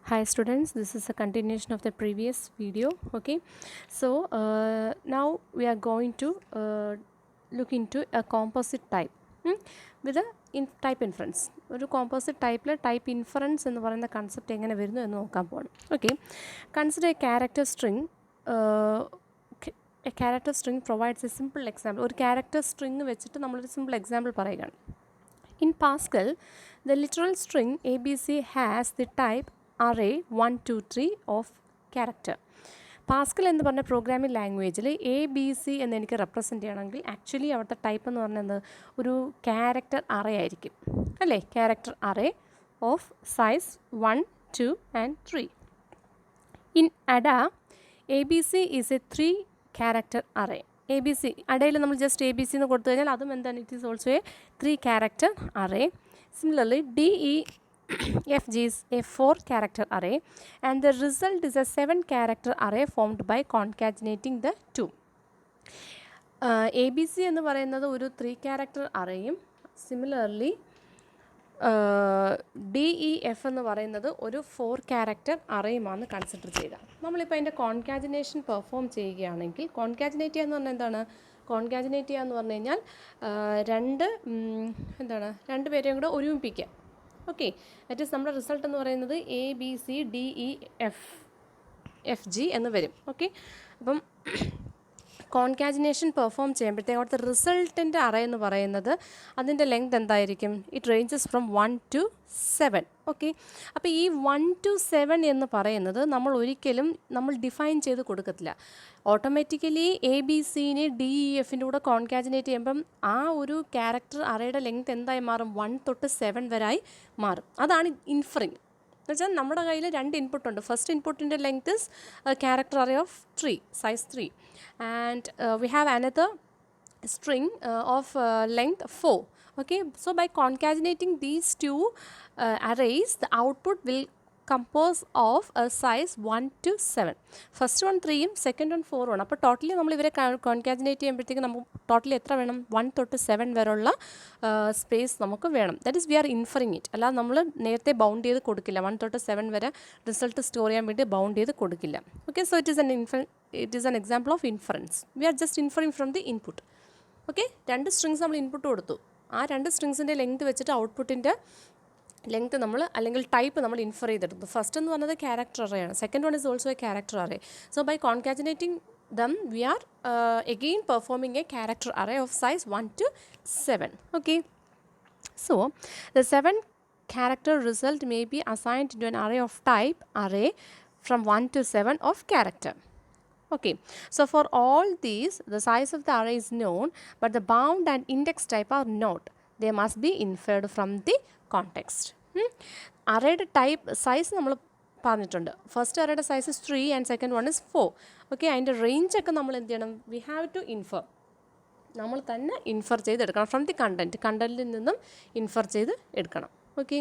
Hi students, this is a continuation of the previous video. Okay, so now we are going to look into a composite type with a type inference. ഒരു composite ടൈപ്പിൽ type inference എന്ന് പറയുന്ന concept എങ്ങനെ വരുന്നു എന്ന് നോക്കാൻ പോകണം. Okay, consider A character string. A character string provides A simple example. ഒരു ക്യാരക്ടർ സ്ട്രിങ് വെച്ചിട്ട് നമ്മളൊരു സിമ്പിൾ എക്സാമ്പിൾ പറയുകയാണ്. In Pascal, the literal string ABC has the type array 1, 2, 3 of character. Pascal എന്ന് പറഞ്ഞ പ്രോഗ്രാമിംഗ് ലാംഗ്വേജിൽ എ ബി സി എന്ന് എനിക്ക് represent ചെയ്യണമെങ്കിൽ ആക്ച്വലി അവിടുത്തെ ടൈപ്പ് എന്ന് പറഞ്ഞത് ഒരു ക്യാരക്ടർ അറേ ആയിരിക്കും, അല്ലേ? Character array of size 1, 2 and 3. In ADA, ABC is a 3 character array. A B C അടയിൽ നമ്മൾ ജസ്റ്റ് എ ബി സി എന്ന് കൊടുത്തു കഴിഞ്ഞാൽ അതും എന്താണ്? It is also A 3 character array. Similarly, DE FG is a 4 character array and the result is a 7 character array formed by concatenating the two. A B C എന്ന് പറയുന്നത് ഒരു 3 character arrayയും similarly D E F എന്ന് പറയുന്നത് ഒരു 4 character അറേയുമാണ് consider ചെയ്ത. നമ്മളിപ്പോൾ അതിൻ്റെ കോൺകാജിനേഷൻ പെർഫോം ചെയ്യുകയാണെങ്കിൽ, കോൺകാജിനേറ്റ് ചെയ്യുക എന്ന് പറഞ്ഞാൽ എന്താണ്? കോൺകാജിനേറ്റ് ചെയ്യുക എന്ന് പറഞ്ഞു കഴിഞ്ഞാൽ രണ്ട് പേരെയും കൂടെ ഒരുമിപ്പിക്കുക. ഓക്കെ, ദാറ്റ് ഈസ് നമ്മുടെ റിസൾട്ട് എന്ന് പറയുന്നത് A B C D E F G എന്ന് വരും. ഓക്കെ, അപ്പം കോൺകാജിനേഷൻ പെർഫോം ചെയ്യുമ്പോഴത്തേക്ക് അവിടുത്തെ റിസൾട്ടിൻ്റെ അറേ എന്ന് പറയുന്നത് അതിൻ്റെ ലെങ്ത് എന്തായിരിക്കും? It ranges from 1 to 7. Okay, അപ്പോൾ ഈ 1 to 7 എന്ന് പറയുന്നത് നമ്മൾ ഡിഫൈൻ ചെയ്ത് കൊടുക്കത്തില്ല. ഓട്ടോമാറ്റിക്കലി എ ബി സിനെ ഡി ഇ എഫിൻ്റെ കൂടെ കോൺകാജിനേറ്റ് ചെയ്യുമ്പം ആ ഒരു ക്യാരക്ടർ അറേയുടെ ലെങ്ത് എന്തായി മാറും? 1 തൊട്ട് 7 വരെയായി മാറും. അതാണ് ഇൻഫറിങ്. എന്നുവെച്ചാൽ നമ്മുടെ കയ്യിൽ 2 ഇൻപുട്ട് ഉണ്ട്. ഫസ്റ്റ് ഇൻപുട്ടിൻ്റെ length is character array of 3, size 3, and we have another string of length 4. Okay, so by concatenating these two arrays, the output will compose of a size 1 to 7. First one 3യും second one 4 ആണ്. അപ്പോൾ totally നമ്മൾ ഇവരെ കോൺകാജിനേറ്റ് ചെയ്യുമ്പോഴത്തേക്ക് നമുക്ക് totally എത്ര വേണം? 1 തൊട്ട് 7 വരെയുള്ള സ്പേസ് നമുക്ക് വേണം. That is we are inferring it. അല്ലാതെ നമ്മൾ നേരത്തെ ബൗണ്ട് ചെയ്ത് കൊടുക്കില്ല. 1 തൊട്ട് 7 വരെ റിസൾട്ട് സ്റ്റോർ ചെയ്യാൻ വേണ്ടി ബൗണ്ട് ചെയ്ത് കൊടുക്കില്ല. Okay, so it is an example of inference. We are just inferring from the input. Okay, 2 strings നമ്മൾ ഇൻപുട്ട് കൊടുത്തു. ആ 2 സ്ട്രിങ്സിൻ്റെ ലെങ്ത് വെച്ചിട്ട് ഔട്ട്പുട്ടിൻ്റെ ലെങ്ത് നമ്മൾ അല്ലെങ്കിൽ ടൈപ്പ് നമ്മൾ ഇൻഫർ ചെയ്തെടുത്തു. ഫസ്റ്റ് എന്ന് പറഞ്ഞത് ക്യാരക്ടർ അറേയാണ്. Second one is also a character array. So by concatenating them we are again performing a character array of size 1 to 7. Okay, so the 7 character result may be assigned to an array of type array from 1 to 7 of character. Okay, so for all these, the size of the array is known, but the bound and index type are not. They must be inferred from the context. Arrayയുടെ type size നമ്മൾ പറഞ്ഞിട്ടുണ്ട്. First അറേയുടെ size is 3 and second one is 4. Okay, അതിൻ്റെ റേഞ്ചൊക്കെ നമ്മൾ എന്ത് ചെയ്യണം? We have to infer. നമ്മൾ തന്നെ ഇൻഫർ ചെയ്തെടുക്കണം ഫ്രം ദി കണ്ടൻറ്റിൽ നിന്നും ഇൻഫർ ചെയ്ത് എടുക്കണം. Okay,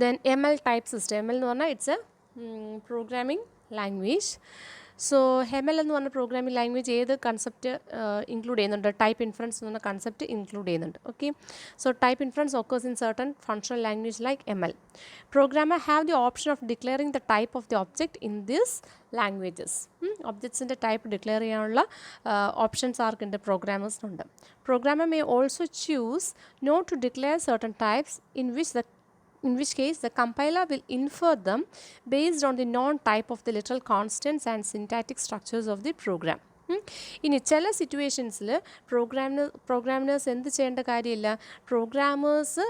then M L type system. M L എന്ന് പറഞ്ഞാൽ it's A programming language. So M L എന്ന് പറഞ്ഞ പ്രോഗ്രാമിംഗ് ലാംഗ്വേജ് ഏത് കൺസെപ്റ്റ് ഇൻക്ലൂഡ് ചെയ്യുന്നുണ്ട്? ടൈപ്പ് ഇൻഫറൻസ് എന്ന് പറഞ്ഞ കൺസെപ്റ്റ് ഇൻക്ലൂഡ് ചെയ്യുന്നുണ്ട്. Okay, so type inference occurs in certain functional language like ML. Programmer have the option of declaring the type of the object in these languages. ഒബ്ജക്ട്സിൻ്റെ type declare ചെയ്യാനുള്ള options ആർക്കുണ്ട്? പ്രോഗ്രാമേഴ്സിനുണ്ട്. Programmer may also choose not to declare certain types, in which case the compiler will infer them based on the known type of the literal constants and syntactic structures of the program. ഇനി ചില സിറ്റുവേഷൻസിൽ programmers എന്ത് ചെയ്യേണ്ട കാര്യമില്ല? Programmers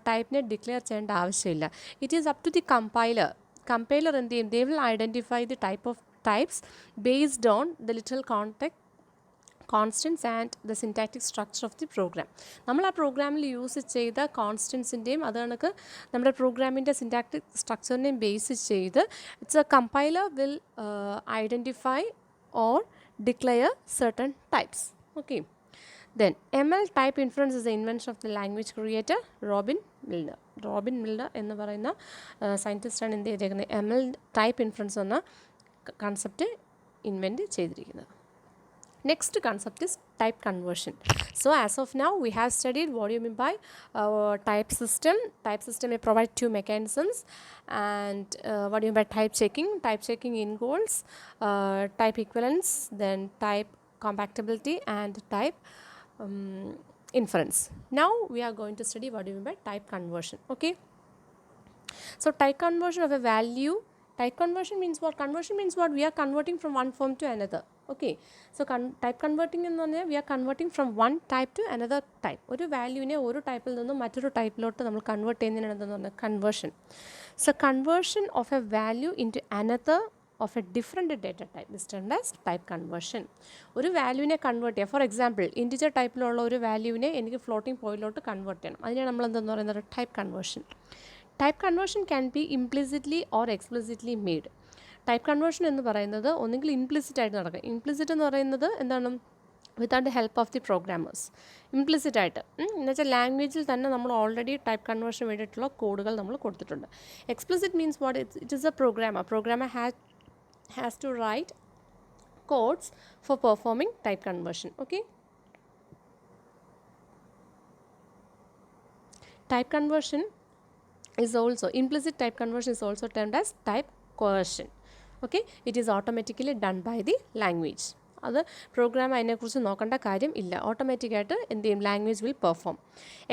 ടൈപ്പിനെ declare ചെയ്യേണ്ട ആവശ്യമില്ല. It is up to the compiler എന്ത് ചെയ്യും? They will identify the types based on the literal constants and the syntactic structure of the program. നമ്മൾ ആ പ്രോഗ്രാമിൽ യൂസ് ചെയ്ത കോൺസ്റ്റൻസിൻ്റെയും അത് കണക്ക് നമ്മുടെ പ്രോഗ്രാമിൻ്റെ സിൻടാക്റ്റിക് സ്ട്രക്ചറിനെയും ബേസ് ചെയ്ത് it's a compiler will identify or declare certain types. Okay, then M L type inference is the invention of the language creator Robin Milner എന്ന് പറയുന്ന സയൻറ്റിസ്റ്റാണ് എന്ത് ചെയ്തേക്കുന്നത്? എം എൽ ടൈപ്പ് ഇൻഫറൻസ് എന്ന കൺസെപ്റ്റ് ഇൻവെൻറ്റ് ചെയ്തിരിക്കുന്നത്. Next concept is type conversion. So as of now we have studied what do you mean by type system. Type system may provide two mechanisms, and what do you mean by type checking. Type checking involves type equivalence, then type compatibility, and type inference. Now we are going to study what do you mean by type conversion. Okay, so type conversion of a value. Type conversion means what? Conversion means what? We are converting from one form to another. Okay, so type converting എന്ന് പറഞ്ഞാൽ we are converting from one type to another type. ഒരു വാല്യൂവിനെ ഒരു ടൈപ്പിൽ നിന്നും മറ്റൊരു ടൈപ്പിലോട്ട് നമ്മൾ convert ചെയ്യുന്നതിനാണ് എന്തെന്ന് പറഞ്ഞാൽ conversion. So conversion of a value into another of a different data type is termed as type conversion. ഒരു വാല്യൂവിനെ കൺവേർട്ട് ചെയ്യുക. ഫോർ എക്സാമ്പിൾ ഇൻറ്റിജർ ടൈപ്പിലുള്ള ഒരു വാല്യൂവിനെ എനിക്ക് ഫ്ലോട്ടിംഗ് പോയിന്റിലോട്ട് കൺവേർട്ട് ചെയ്യണം. അതിനെ നമ്മൾ എന്തെന്ന് പറയുന്നത് type conversion. Type conversion can be implicitly or explicitly made. Type conversion എന്ന് പറയുന്നത് ഒന്നുകിൽ ഇംപ്ലിസിറ്റ് ആയിട്ട് നടക്കുക. ഇംപ്ലിസിറ്റ് എന്ന് പറയുന്നത് എന്താണ്? Without the help of the programmers. Implicit ആയിട്ട് എന്നുവെച്ചാൽ ലാംഗ്വേജിൽ തന്നെ നമ്മൾ ഓൾറെഡി ടൈപ്പ് കൺവേർഷൻ വേണ്ടിയിട്ടുള്ള കോഡുകൾ നമ്മൾ കൊടുത്തിട്ടുണ്ട്. Explicit means what? It is A programmer. Programmer has to write codes for performing type conversion. Okay, type conversion is also implicit type conversion is also termed as type coercion. Okay, it is automatically done by the language. അത് program അതിനെക്കുറിച്ച് നോക്കേണ്ട കാര്യം ഇല്ല. ഓട്ടോമാറ്റിക്കായിട്ട് എന്ത് ചെയ്യും? Language will perform.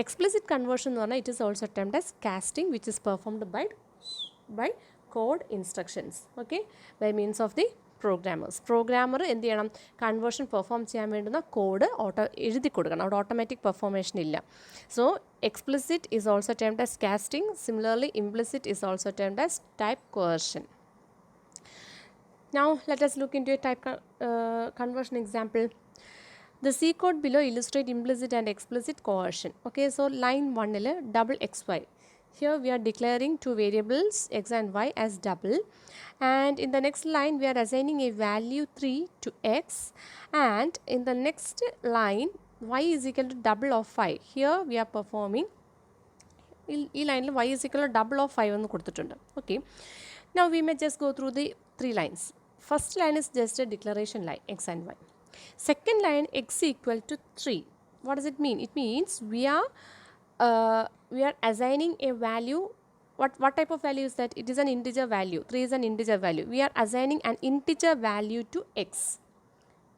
Explicit conversion എന്ന് പറഞ്ഞാൽ it is also termed as casting which is performed by code instructions. Okay, by means of the programmers. Programmer എന്ത് ചെയ്യണം? കൺവേർഷൻ പെർഫോം ചെയ്യാൻ വേണ്ടുന്ന കോഡ് എഴുതി കൊടുക്കണം. അവിടെ ഓട്ടോമാറ്റിക് പെർഫോമേഷൻ ഇല്ല. So explicit is also termed as casting. Similarly, implicit is also termed as type coercion. Now let us look into a type conversion example. The C code below illustrate implicit and explicit coercion. Okay, so line 1 il double xy. Here we are declaring two variables x and y as double, and in the next line we are assigning a value 3 to x, and in the next line y is equal to double of 5. Here we are performing ഈ ലൈനിൽ y is equal to double of 5 എന്ന് കൊടുത്തിട്ടുണ്ട്. Okay, now we may just go through the three lines. First line is just a declaration line x and y. Second line x equal to 3. What does it mean? It means we are assigning a value. What type of value is that? It is an integer value. 3 is an integer value. We are assigning an integer value to x.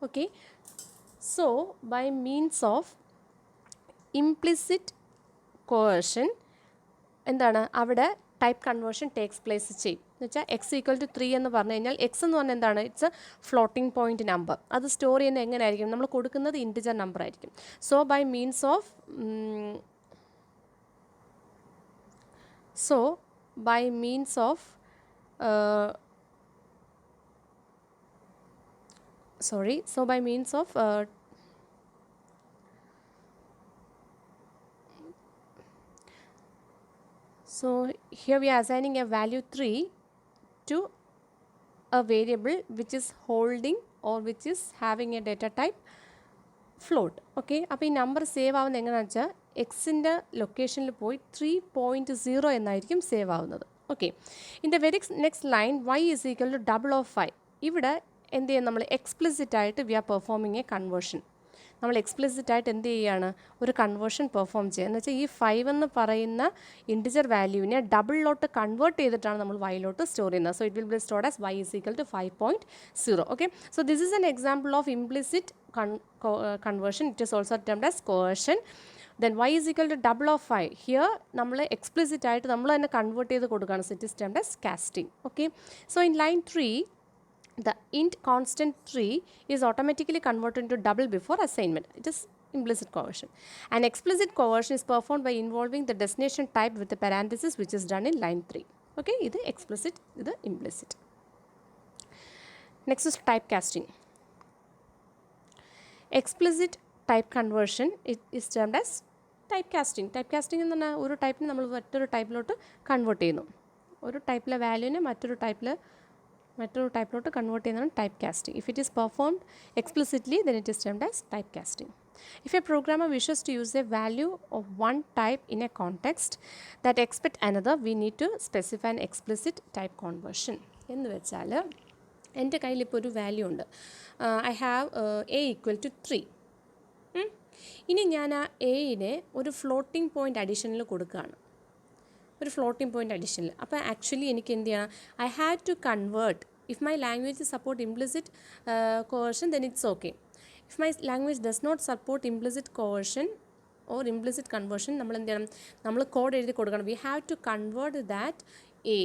Okay, so by means of implicit coercion എന്താണ് അവിടെ type conversion takes place ചെയ്യും. എന്ന് വെച്ചാൽ X equal to 3 എന്ന് പറഞ്ഞു കഴിഞ്ഞാൽ X എന്ന് പറഞ്ഞാൽ എന്താണ്? It's a floating point number. അത് സ്റ്റോർ ചെയ്യുന്നത് എങ്ങനെയായിരിക്കും? നമ്മൾ കൊടുക്കുന്നത് ഇൻറ്റിജർ നമ്പർ ആയിരിക്കും. So by means of So by means of so here we are assigning a value 3 to a variable which is holding or which is having a data type float. Okay, അപ്പോൾ ഈ number save ആവുന്നത് എങ്ങനെയാണെന്ന് വെച്ചാൽ എക്സിൻ്റെ ലൊക്കേഷനിൽ പോയി 3.0 എന്നായിരിക്കും save ആവുന്നത്. Okay, in the very next line y is equal to double of 5. ഇവിടെ എന്ത് ചെയ്യും? നമ്മൾ എക്സ്പ്ലിസിറ്റ് ആയിട്ട് we are performing a conversion. നമ്മൾ എക്സ്പ്ലിസിറ്റ് ആയിട്ട് എന്ത് ചെയ്യുകയാണ്? ഒരു കൺവേർഷൻ പെർഫോം ചെയ്യുക. എന്ന് വെച്ചാൽ ഈ 5 എന്ന് പറയുന്ന ഇൻറ്റിജർ വാല്യൂവിനെ ഡബിളിലോട്ട് കൺവേർട്ട് ചെയ്തിട്ടാണ് നമ്മൾ വൈയിലോട്ട് സ്റ്റോർ ചെയ്യുന്നത്. So it will be stored as y is equal to 5.0. Okay, so this is an example of implicit conversion. It is also termed as coercion. Then y is equal to double of 5. Here നമ്മൾ explicit ആയിട്ട് നമ്മൾ തന്നെ convert ചെയ്ത് കൊടുക്കുകയാണ്. So it is termed as casting. Okay, so in line 3 the int constant 3 is automatically converted into double before assignment. It is implicit coercion. And explicit coercion is performed by involving the destination type with the parenthesis, which is done in line 3. Okay, ഇത് explicit, ഇത് implicit. Next is typecasting. Explicit type conversion is termed as typecasting. Typecasting എന്ന് പറഞ്ഞാൽ ഒരു ടൈപ്പിനെ നമ്മൾ മറ്റൊരു ടൈപ്പിലോട്ട് convert ചെയ്യുന്നു. ഒരു ടൈപ്പിലെ വാല്യൂവിനെ മറ്റൊരു ടൈപ്പിലോട്ട് കൺവേർട്ട് ചെയ്യുന്നതാണ് type casting. If it is performed explicitly then it is termed as typecasting. If a programmer wishes to use a value of one type in a context that expects another, we need to specify an explicit type conversion. എന്ന് വെച്ചാൽ എൻ്റെ കയ്യിൽ ഇപ്പോൾ ഒരു value ഉണ്ട്. I have a equal to 3. ഇനി ഞാൻ ആ എയിനെ ഒരു ഫ്ലോട്ടിംഗ് പോയിൻ്റ് അഡീഷനിൽ കൊടുക്കുകയാണ്, ഒരു ഫ്ലോട്ടിംഗ് പോയിൻ്റ് അഡീഷനിൽ. അപ്പോൾ ആക്ച്വലി എനിക്ക് എന്ത് ചെയ്യണം? I have to convert. If my language support implicit coercion then it's okay. If my language does not support implicit coercion or implicit conversion, നമ്മൾ എന്ത് ചെയ്യണം? നമ്മൾ കോഡ് എഴുതി കൊടുക്കണം. We have to convert that A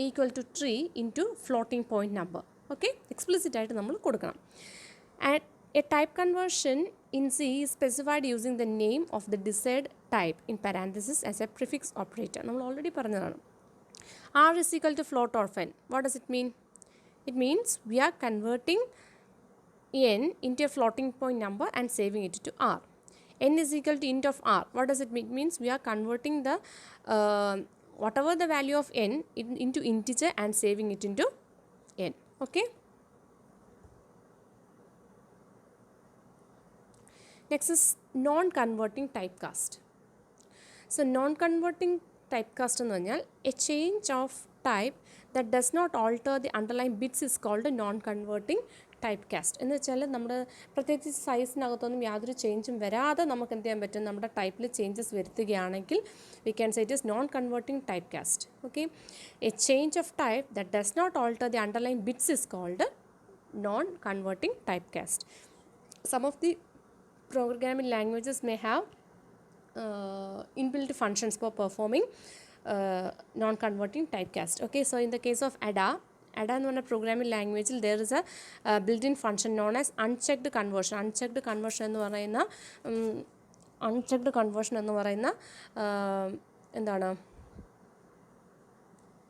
equal to 3 into floating point number. Okay, explicit ആയിട്ട് നമ്മൾ കൊടുക്കണം. And A type conversion in C is specified using the name of the desired type in parenthesis as a prefix operator. നമ്മൾ already പറഞ്ഞതാണ്. R is equal to float or n. What does it mean? It means we are converting n into a floating point number and saving it to R. N is equal to int of R. What does it mean? It means we are converting the whatever the value of n into integer and saving it into n. Okay. Next is non-converting typecast. So non-converting typecast എന്ന് പറഞ്ഞാൽ a change of type that does not alter the underlying bits is called a non-converting typecast. എന്ന് വെച്ചാൽ നമ്മുടെ പ്രത്യേകിച്ച് സൈസിനകത്തൊന്നും യാതൊരു ചേഞ്ചും വരാതെ നമുക്ക് എന്ത് ചെയ്യാൻ പറ്റും? നമ്മുടെ ടൈപ്പിൽ changes വരുത്തുകയാണെങ്കിൽ we can say it is non-converting typecast. Okay, a change of type that does not alter the underlying bits is called a non-converting typecast. Some of the programming languages may have inbuilt functions for performing non-converting typecast. Okay, so in the case of Ada എന്ന് പറഞ്ഞ programming ലാംഗ്വേജിൽ there is a built-in function known as unchecked conversion. unchecked conversion എന്ന് പറയുന്ന എന്താണ്,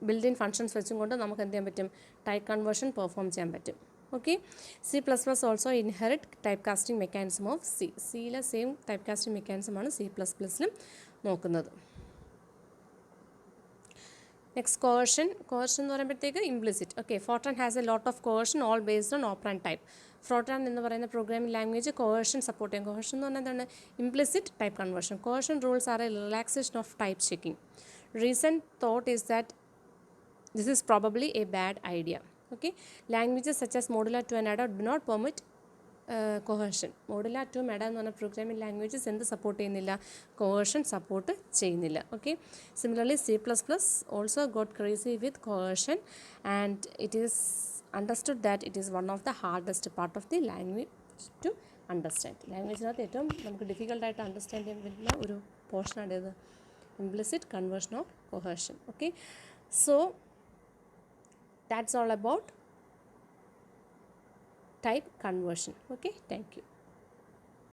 built-in functions വെച്ചും കൊണ്ട് നമുക്ക് എന്ത് ചെയ്യാൻ പറ്റും? ടൈപ്പ് കൺവേർഷൻ പെർഫോം ചെയ്യാൻ പറ്റും. Okay, C++ also inherit type casting mechanism of C. സിയിലെ സെയിം ടൈപ്പ് കാസ്റ്റിംഗ് മെക്കാനിസമാണ് C++ലും നോക്കുന്നത്. നെക്സ്റ്റ് കോവേർഷൻ എന്ന് പറയുമ്പോഴത്തേക്ക് implicit. Okay, Fortran has a lot of coercion all based on operand type. Fortran എന്ന് പറയുന്ന പ്രോഗ്രാമിംഗ് ലാംഗ്വേജ് കോവേർഷൻ സപ്പോർട്ട് ചെയ്യും. കോവേർഷൻ എന്ന് പറഞ്ഞാൽ എന്താണ്? Implicit type conversion. Coercion rules are a relaxation of type checking. Recent thought is that this is probably a bad idea. Okay, languages such as Modular 2 and Ada do not permit coercion. Modular 2 Ada എന്ന് പറഞ്ഞ programming languages എന്ത് support ചെയ്യുന്നില്ല? കോവേർഷൻ support ചെയ്യുന്നില്ല. Okay, similarly C++ also got crazy with coercion and it is understood that it is one of the hardest part of the language to understand. ലാംഗ്വേജിനകത്ത് ഏറ്റവും നമുക്ക് ഡിഫിക്കൽട്ടായിട്ട് understand ചെയ്യാൻ പറ്റുന്ന ഒരു പോർഷനാണ് ഇത്, implicit conversion of coercion. Okay, so that's all about type conversion. Okay, thank you.